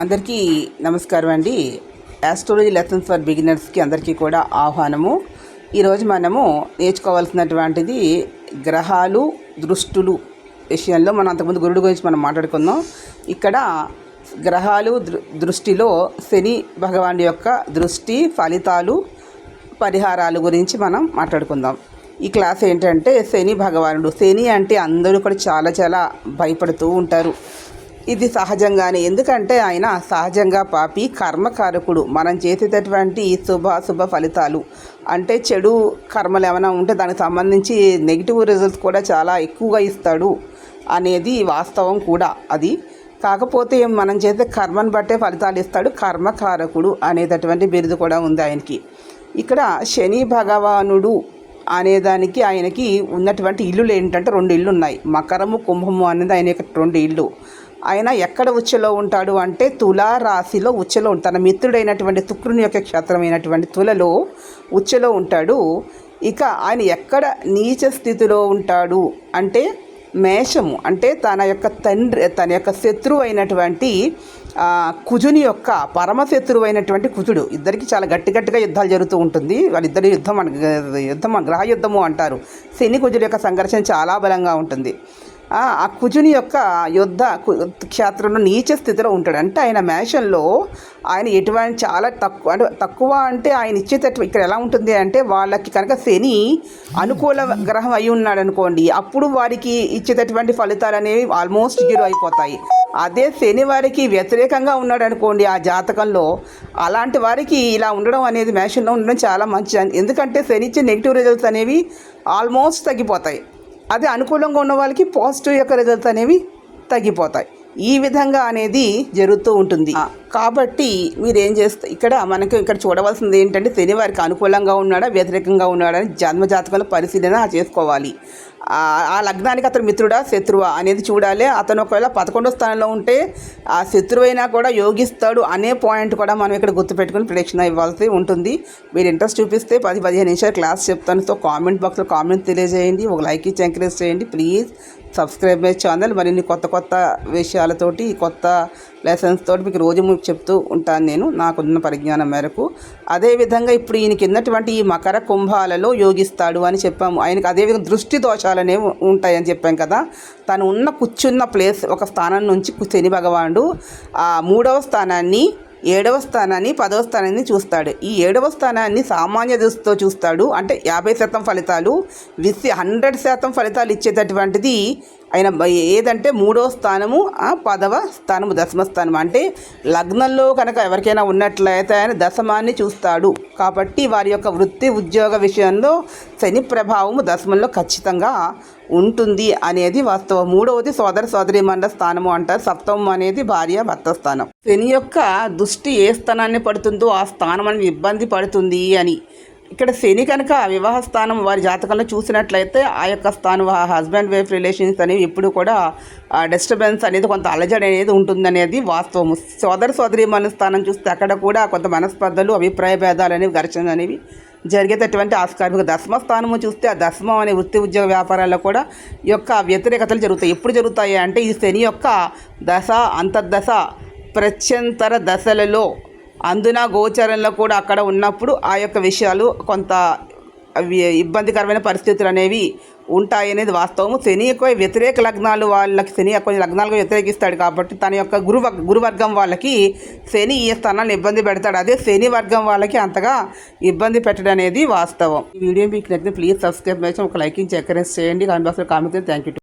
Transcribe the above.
అందరికీ నమస్కారం అండి. ఆస్ట్రాలజీ లెసన్స్ ఫర్ బిగినర్స్కి అందరికీ కూడా ఆహ్వానము. ఈరోజు మనము నేర్చుకోవాల్సినటువంటిది గ్రహాలు దృష్టులు విషయంలో. మనం అంతకుముందు గురుడు గురించి మనం మాట్లాడుకుందాం. ఇక్కడ గ్రహాలు దృష్టిలో శని భగవానుడి యొక్క దృష్టి ఫలితాలు పరిహారాలు గురించి మనం మాట్లాడుకుందాం. ఈ క్లాస్ ఏంటంటే శని భగవానుడు. శని అంటే అందరూ కూడా చాలా భయపడుతూ ఉంటారు. ఇది సహజంగానే, ఎందుకంటే ఆయన సహజంగా పాపి, కర్మకారకుడు. మనం చేసేటటువంటి శుభ ఫలితాలు అంటే చెడు కర్మలు ఏమైనా ఉంటే దానికి సంబంధించి నెగిటివ్ రిజల్ట్స్ కూడా చాలా ఎక్కువగా ఇస్తాడు అనేది వాస్తవం కూడా. అది కాకపోతే మనం చేసే కర్మను బట్టే ఫలితాలు ఇస్తాడు. కర్మకారకుడు అనేటటువంటి బిరుదు కూడా ఉంది ఆయనకి. ఇక్కడ శని భగవానుడు అనేదానికి ఆయనకి ఉన్నటువంటి ఇల్లులు ఏంటంటే 2 ఇళ్ళు ఉన్నాయి. మకరము కుంభము అనేది ఆయన యొక్క 2 ఇళ్ళు. ఆయన ఎక్కడ ఉచ్చలో ఉంటాడు అంటే తులా రాశిలో ఉచ్చలో తన మిత్రుడైనటువంటి శుక్రుని యొక్క క్షేత్రమైనటువంటి తులలో ఉచ్చలో ఉంటాడు. ఇక ఆయన ఎక్కడ నీచ స్థితిలో ఉంటాడు అంటే మేషము, అంటే తన యొక్క శత్రువు అయినటువంటి కుజుని యొక్క పరమశత్రువు అయినటువంటి కుజుడు. ఇద్దరికి చాలా గట్టిగా యుద్ధాలు జరుగుతూ ఉంటుంది. వాళ్ళిద్దరి యుద్ధం గ్రహ యుద్ధము అంటారు. శని కుజుడు యొక్క సంఘర్షణ చాలా బలంగా ఉంటుంది. ఆ కుజుని యొక్క యుద్ధ క్షేత్రంలో నీచ స్థితిలో ఉంటాడు. అంటే ఆయన మేషంలో ఆయన ఎటువంటి చాలా తక్కువ అంటే ఆయన ఇచ్చేటట్టు ఇక్కడ ఎలా ఉంటుంది అంటే వాళ్ళకి కనుక శని అనుకూల గ్రహం అయి ఉన్నాడు అనుకోండి, అప్పుడు వారికి ఇచ్చేటటువంటి ఫలితాలు అనేవి ఆల్మోస్ట్ 0 అయిపోతాయి. అదే శని వారికి వ్యతిరేకంగా ఉన్నాడు అనుకోండి ఆ జాతకంలో, అలాంటి వారికి ఇలా ఉండడం అనేది మేషంలో ఉండడం చాలా మంచిది. ఎందుకంటే శని ఇచ్చే నెగిటివ్ రిజల్ట్స్ అనేవి ఆల్మోస్ట్ తగ్గిపోతాయి. అదే అనుకూలంగా ఉన్న వాళ్ళకి పాజిటివ్ యొక్క రిజల్ట్స్ అనేవి తగ్గిపోతాయి. ఈ విధంగా అనేది జరుగుతూ ఉంటుంది. కాబట్టి మీరేం చేస్తారు, ఇక్కడ చూడవలసింది ఏంటంటే శని వారికి అనుకూలంగా ఉన్నాడా వ్యతిరేకంగా ఉన్నాడా అని జన్మజాతకంలో పరిశీలన చేసుకోవాలి. ఆ లగ్నానికి అతను మిత్రుడా శత్రువా అనేది చూడాలి. అతను ఒకవేళ 11వ స్థానంలో ఉంటే ఆ శత్రువైనా కూడా యోగిస్తాడు అనే పాయింట్ కూడా మనం ఇక్కడ గుర్తుపెట్టుకుని ప్రిడిక్షన్ ఇవ్వాల్సి ఉంటుంది. మీరు ఇంట్రెస్ట్ చూపిస్తే 10-15 నిమిషాలు క్లాస్ చెప్తాను. సో కామెంట్ బాక్స్లో కామెంట్ తెలియజేయండి, ఒక లైక్ ఇచ్చి ఎంకరేజ్ చేయండి. Please subscribe my channel. మరిన్ని కొత్త విషయాలతోటి కొత్త లెసన్స్ తోటి మీకు రోజు చెప్తూ ఉంటాను నేను నాకున్న పరిజ్ఞానం మేరకు. అదేవిధంగా ఇప్పుడు ఈయనకి ఉన్నటువంటి ఈ మకర కుంభాలలో యోగిస్తాడు అని చెప్పాము. ఆయనకు అదేవిధంగా దృష్టి దోషాలు అనేవి ఉంటాయని చెప్పాం కదా. తను కూర్చున్న ప్లేస్ ఒక స్థానం నుంచి శని భగవానుడు 3వ స్థానాన్ని 7వ స్థానాన్ని 10వ స్థానాన్ని చూస్తాడు. ఈ 7వ స్థానాన్ని సామాన్య దృష్టితో చూస్తాడు. అంటే 50% ఫలితాలు 100% ఫలితాలు ఇచ్చేటటువంటిది ఆయన ఏదంటే 3వ స్థానము 10వ స్థానము దశమ స్థానం. అంటే లగ్నంలో కనుక ఎవరికైనా ఉన్నట్లయితే ఆయన దశమాన్ని చూస్తాడు. కాబట్టి వారి యొక్క వృత్తి ఉద్యోగ విషయంలో శని ప్రభావము దశమంలో ఖచ్చితంగా ఉంటుంది అనేది వాస్తవం. 3వది సోదరీమణుల స్థానము అంటారు. 7వం అనేది భార్య భర్త స్థానం. శని యొక్క దృష్టి ఏ స్థానాన్ని పడుతుందో ఆ స్థానం అనేది ఇబ్బంది పడుతుంది అని. ఇక్కడ శని కనుక వివాహ స్థానం వారి జాతకంలో చూసినట్లయితే ఆ యొక్క స్థానం హస్బెండ్ వైఫ్ రిలేషన్స్ అనేవి ఎప్పుడు కూడా డిస్టర్బెన్స్ అనేది కొంత అలజడి అనేది ఉంటుందనేది వాస్తవము. సోదరీమణుల స్థానం చూస్తే అక్కడ కూడా కొంత మనస్పర్ధలు అభిప్రాయ భేదాలు అనేవి ఘర్షణలు అనేవి జరిగేటటువంటి ఆస్కారం. దశమ స్థానము చూస్తే ఆ దశమం అనే వృత్తి ఉద్యోగ వ్యాపారాల్లో కూడా ఈ యొక్క వ్యతిరేకతలు జరుగుతాయి. ఎప్పుడు జరుగుతాయి అంటే ఈ శని యొక్క దశ అంతర్దశ ప్రత్యంతర దశలలో అందున గోచరంలో కూడా అక్కడ ఉన్నప్పుడు ఆ యొక్క విషయాలు కొంత ఇబ్బందికరమైన పరిస్థితులు అనేవి ఉంటాయనేది వాస్తవము. శని యొక్క వ్యతిరేక లగ్నాలు వాళ్ళకి శని కొన్ని లగ్నాలకు వ్యతిరేకిస్తాడు కాబట్టి తన యొక్క గురువర్గం వాళ్ళకి శని ఈ స్థానాన్ని ఇబ్బంది పెడతాడు. అదే శని వర్గం వాళ్ళకి అంతగా ఇబ్బంది పెట్టడం అనేది వాస్తవం. ఈ వీడియో మీకు నచ్చితే ప్లీజ్ సబ్స్క్రైబ్ చేసి ఒక లైక్ ఇచ్చి ఎంకరేజ్ చేయండి. కామెంట్ బాక్స్లో కామెంట్. Thank you.